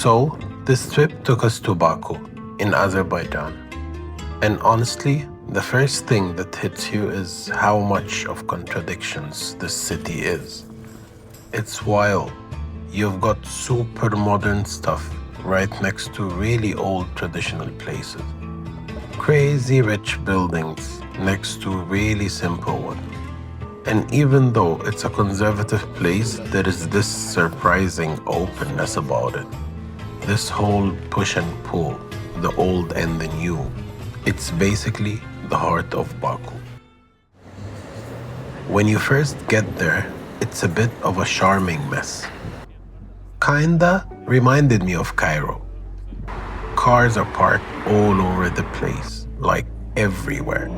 So, this trip took us to Baku, in Azerbaijan. And honestly, the first thing that hits you is how much of contradictions this city is. It's wild. You've got super modern stuff right next to really old traditional places. Crazy rich buildings next to really simple ones. And even though it's a conservative place, there is this surprising openness about it. This whole push and pull, the old and the new. It's basically the heart of Baku. When you first get there, it's a bit of a charming mess. Kinda reminded me of Cairo. Cars are parked all over the place, like everywhere.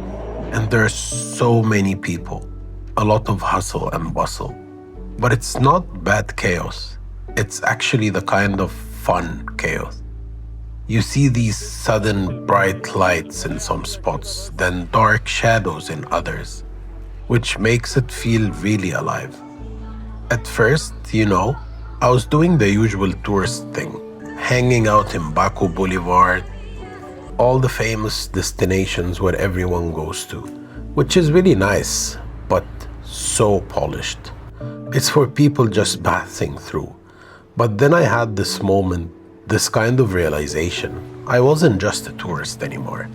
And there's so many people, a lot of hustle and bustle. But it's not bad chaos. It's actually the kind of fun chaos. You see these sudden bright lights in some spots, then dark shadows in others, which makes it feel really alive. At first, I was doing the usual tourist thing, hanging out in Baku Boulevard, all the famous destinations where everyone goes to, which is really nice, but so polished. It's for people just passing through. But then I had this moment, this kind of realization. I wasn't just a tourist anymore.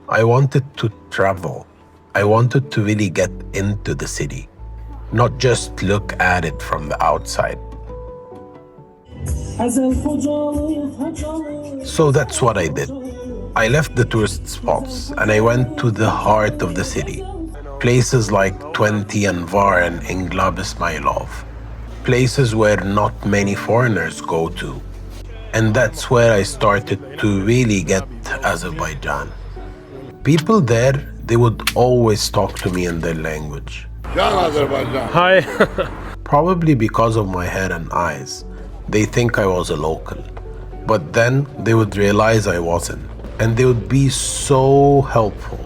I wanted to travel. I wanted to really get into the city, not just look at it from the outside. So that's what I did. I left the tourist spots and I went to the heart of the city. Places like 20 Anvar and Inglab Ismailov. Places where not many foreigners go to. And that's where I started to really get Azerbaijan. People there, they would always talk to me in their language. Hi. Probably because of my hair and eyes. They think I was a local. But then they would realize I wasn't. And they would be so helpful,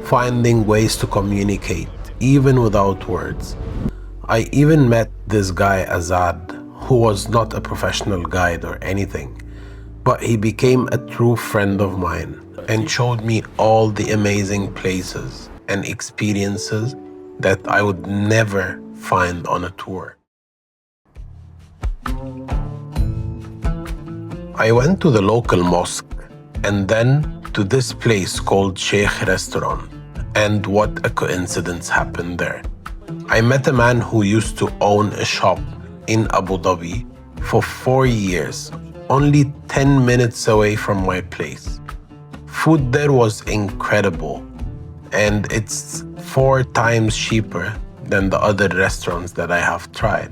finding ways to communicate, even without words. I even met this guy Azad, who was not a professional guide or anything, but he became a true friend of mine and showed me all the amazing places and experiences that I would never find on a tour. I went to the local mosque and then to this place called Sheikh Restaurant, and what a coincidence happened there. I met a man who used to own a shop in Abu Dhabi for 4 years, only 10 minutes away from my place. Food there was incredible, and it's 4 times cheaper than the other restaurants that I have tried.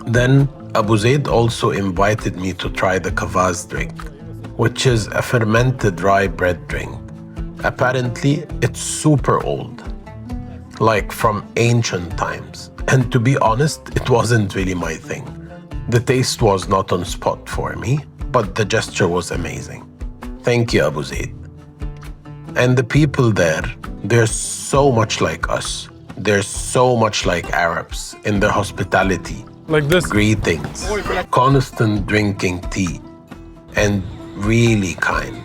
Then Abu Zaid also invited me to try the kvass drink, which is a fermented rye bread drink. Apparently, it's super old, like from ancient times. And to be honest, it wasn't really my thing. The taste was not on spot for me, but the gesture was amazing. Thank you, Abu Zaid. And the people there, they're so much like us. They're so much like Arabs in their hospitality, Like this. greetings, constant drinking tea, and really kind.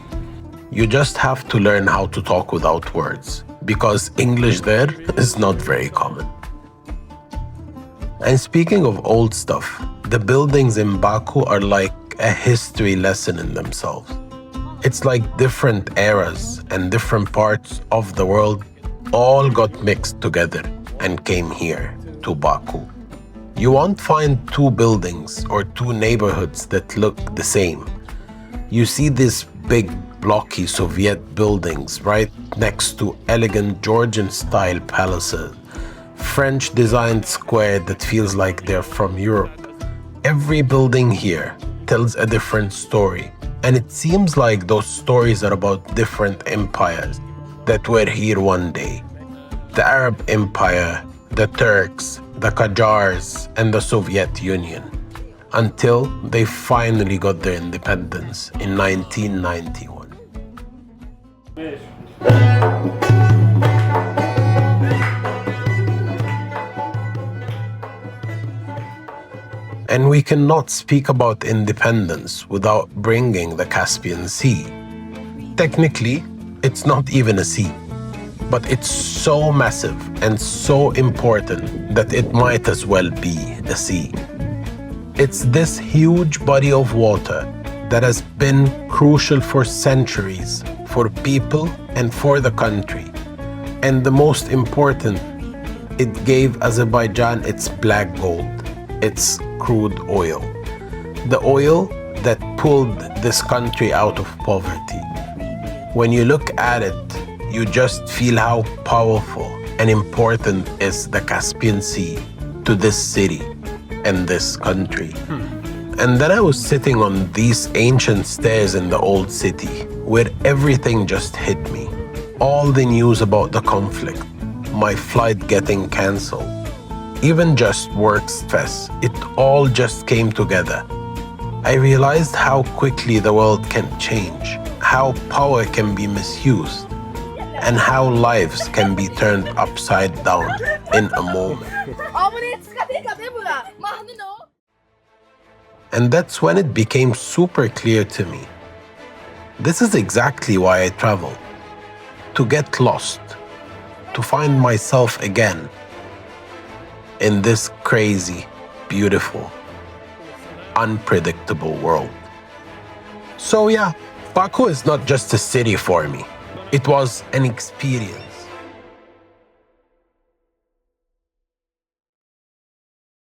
You just have to learn how to talk without words, because English there is not very common. And speaking of old stuff, the buildings in Baku are like a history lesson in themselves. It's like different eras and different parts of the world all got mixed together and came here to Baku. You won't find 2 buildings or 2 neighborhoods that look the same. You see these big blocky Soviet buildings right next to elegant Georgian-style palaces, French-designed square that feels like they're from Europe. Every building here tells a different story, and it seems like those stories are about different empires that were here one day. The Arab Empire, the Turks, the Qajars, and the Soviet Union, until they finally got their independence in 1991. And we cannot speak about independence without bringing the Caspian Sea. Technically, it's not even a sea, but it's so massive and so important that it might as well be a sea. It's this huge body of water that has been crucial for centuries for people and for the country. And the most important, it gave Azerbaijan its black gold, its crude oil. The oil that pulled this country out of poverty. When you look at it, you just feel how powerful and important is the Caspian Sea to this city and this country. And then I was sitting on these ancient stairs in the old city where everything just hit me. All the news about the conflict, my flight getting cancelled, even just work stress, it all just came together. I realized how quickly the world can change, how power can be misused, and how lives can be turned upside down in a moment. And that's when it became super clear to me. This is exactly why I travel. To get lost, to find myself again in this crazy, beautiful, unpredictable world. So yeah, Baku is not just a city for me. It was an experience.